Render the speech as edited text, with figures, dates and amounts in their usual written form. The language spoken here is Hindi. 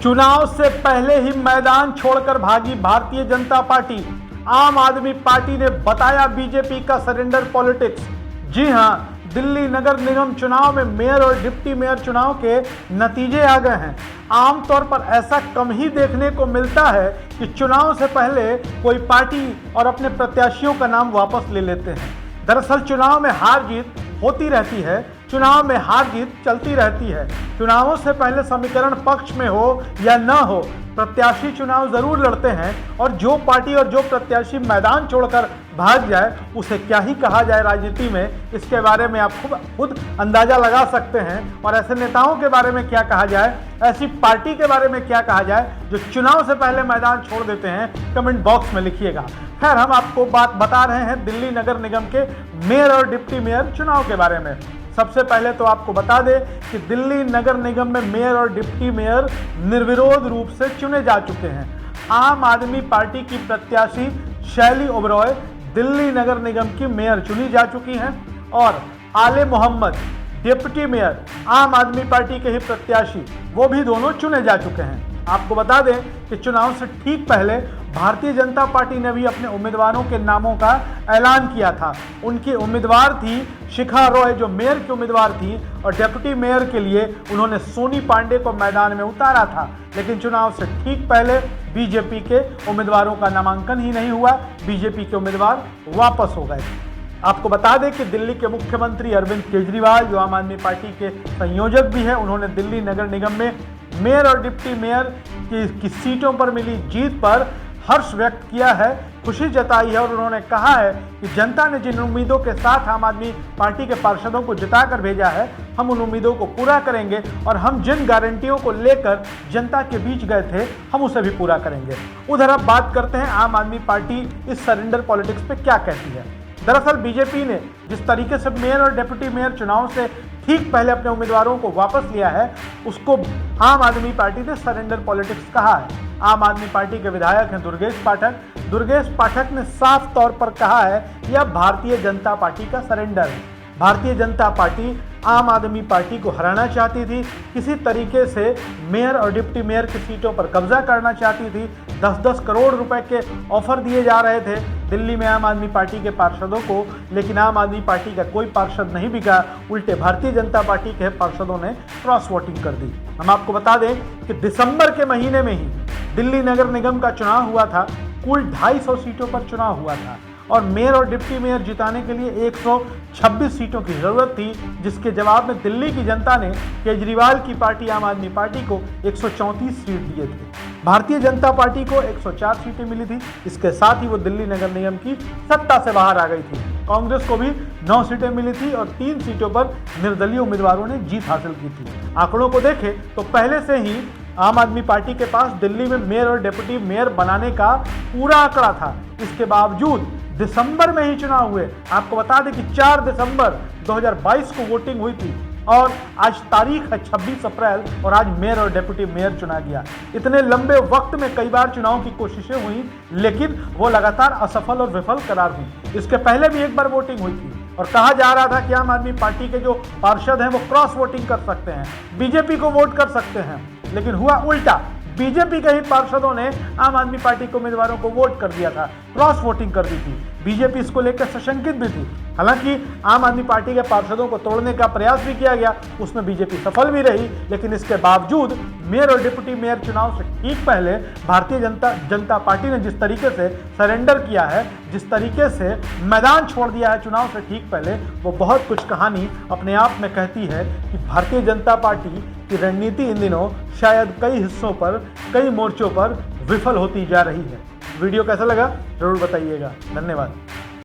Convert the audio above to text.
चुनाव से पहले ही मैदान छोड़कर भागी भारतीय जनता पार्टी। आम आदमी पार्टी ने बताया बीजेपी का सरेंडर पॉलिटिक्स। जी हां, दिल्ली नगर निगम चुनाव में मेयर और डिप्टी मेयर चुनाव के नतीजे आ गए हैं। आमतौर पर ऐसा कम ही देखने को मिलता है कि चुनाव से पहले कोई पार्टी और अपने प्रत्याशियों का नाम वापस ले लेते हैं। दरअसल चुनाव में हार जीत होती रहती है, चुनाव में हार जीत चलती रहती है। चुनावों से पहले समीकरण पक्ष में हो या न हो, प्रत्याशी चुनाव जरूर लड़ते हैं और जो पार्टी और जो प्रत्याशी मैदान छोड़कर भाग जाए उसे क्या ही कहा जाए राजनीति में, इसके बारे में आप खुद अंदाजा लगा सकते हैं। और ऐसे नेताओं के बारे में क्या कहा जाए, ऐसी पार्टी के बारे में क्या कहा जाए जो चुनाव से पहले मैदान छोड़ देते हैं, कमेंट बॉक्स में लिखिएगा। खैर, हम आपको बात बता रहे हैं दिल्ली नगर निगम के मेयर और डिप्टी मेयर चुनाव के बारे में। सबसे पहले तो आपको बता दें कि दिल्ली नगर निगम में मेयर और डिप्टी मेयर निर्विरोध रूप से चुने जा चुके हैं। आम आदमी पार्टी की प्रत्याशी शैली ओबरॉय दिल्ली नगर निगम की मेयर चुनी जा चुकी हैं और आले मोहम्मद डिप्टी मेयर आम आदमी पार्टी के ही प्रत्याशी, वो भी दोनों चुने जा चुके हैं। आपको बता दें कि चुनाव से ठीक पहले भारतीय जनता पार्टी ने भी अपने उम्मीदवारों के नामों का ऐलान किया था। उनकी उम्मीदवार थी शिखा रॉय, जो मेयर की उम्मीदवार थी, और डिप्टी मेयर के लिए उन्होंने सोनी पांडे को मैदान में उतारा था। लेकिन चुनाव से ठीक पहले बीजेपी के उम्मीदवारों का नामांकन ही नहीं हुआ, बीजेपी के उम्मीदवार वापस हो गए। आपको बता दें कि दिल्ली के मुख्यमंत्री अरविंद केजरीवाल, जो आम आदमी पार्टी के संयोजक भी हैं, उन्होंने दिल्ली नगर निगम में मेयर और डिप्टी मेयर की सीटों पर मिली जीत पर हर्ष व्यक्त किया है, खुशी जताई है और उन्होंने कहा है कि जनता ने जिन उम्मीदों के साथ आम आदमी पार्टी के पार्षदों को जिताकर भेजा है, हम उन उम्मीदों को पूरा करेंगे और हम जिन गारंटियों को लेकर जनता के बीच गए थे, हम उसे भी पूरा करेंगे। उधर अब बात करते हैं आम आदमी पार्टी इस सरेंडर पॉलिटिक्स पे क्या कहती है। दरअसल बीजेपी ने जिस तरीके से मेयर और डिप्टी मेयर चुनाव से ठीक पहले अपने उम्मीदवारों को वापस लिया है, उसको आम आदमी पार्टी ने सरेंडर पॉलिटिक्स कहा है। आम आदमी पार्टी के विधायक हैं दुर्गेश पाठक। दुर्गेश पाठक ने साफ तौर पर कहा है कि यह भारतीय जनता पार्टी का सरेंडर है। भारतीय जनता पार्टी आम आदमी पार्टी को हराना चाहती थी, किसी तरीके से मेयर और डिप्टी मेयर की सीटों पर कब्जा करना चाहती थी। 10-10 करोड़ रुपए के ऑफर दिए जा रहे थे दिल्ली में आम आदमी पार्टी के पार्षदों को, लेकिन आम आदमी पार्टी का कोई पार्षद नहीं बिका। उल्टे भारतीय जनता पार्टी के पार्षदों ने क्रॉस वोटिंग कर दी। हम आपको बता दें कि दिसंबर के महीने में ही दिल्ली नगर निगम का चुनाव हुआ था। कुल 250 सीटों पर चुनाव हुआ था और मेयर और डिप्टी मेयर जिताने के लिए 126 सीटों की जरूरत थी, जिसके जवाब में दिल्ली की जनता ने केजरीवाल की पार्टी आम आदमी पार्टी को 134 सीट दिए थे। भारतीय जनता पार्टी को 104 सीटें मिली थी। इसके साथ ही वो दिल्ली नगर निगम की सत्ता से बाहर आ गई थी। कांग्रेस को भी 9 सीटें मिली थी और 3 सीटों पर निर्दलीय उम्मीदवारों ने जीत हासिल की थी। आंकड़ों को देखें तो पहले से ही आम आदमी पार्टी के पास दिल्ली में मेयर और डिप्टी मेयर बनाने का पूरा आंकड़ा था। इसके बावजूद दिसंबर में ही चुनाव हुए। आपको बता दें कि 4 दिसंबर 2022 को वोटिंग हुई थी और आज तारीख है 26 अप्रैल और आज मेयर और डिप्टी मेयर चुना गया। इतने लंबे वक्त में कई बार चुनाव की कोशिशें हुई, लेकिन वो लगातार असफल और विफल करार हुई। इसके पहले भी एक बार वोटिंग हुई थी और कहा जा रहा था कि आम आदमी पार्टी के जो पार्षद हैं वो क्रॉस वोटिंग कर सकते हैं, बीजेपी को वोट कर सकते हैं, लेकिन हुआ उल्टा। बीजेपी के ही पार्षदों ने आम आदमी पार्टी के उम्मीदवारों को वोट कर दिया था, क्रॉस वोटिंग कर दी थी। बीजेपी इसको लेकर सशंकित भी थी। हालांकि आम आदमी पार्टी के पार्षदों को तोड़ने का प्रयास भी किया गया, उसमें बीजेपी सफल भी रही, लेकिन इसके बावजूद मेयर और डिप्टी मेयर चुनाव से ठीक पहले भारतीय जनता पार्टी ने जिस तरीके से सरेंडर किया है, जिस तरीके से मैदान छोड़ दिया है चुनाव से ठीक पहले, वो बहुत कुछ कहानी अपने आप में कहती है कि भारतीय जनता पार्टी की रणनीति इन दिनों शायद कई हिस्सों पर, कई मोर्चों पर विफल होती जा रही है। वीडियो कैसा लगा जरूर बताइएगा। धन्यवाद।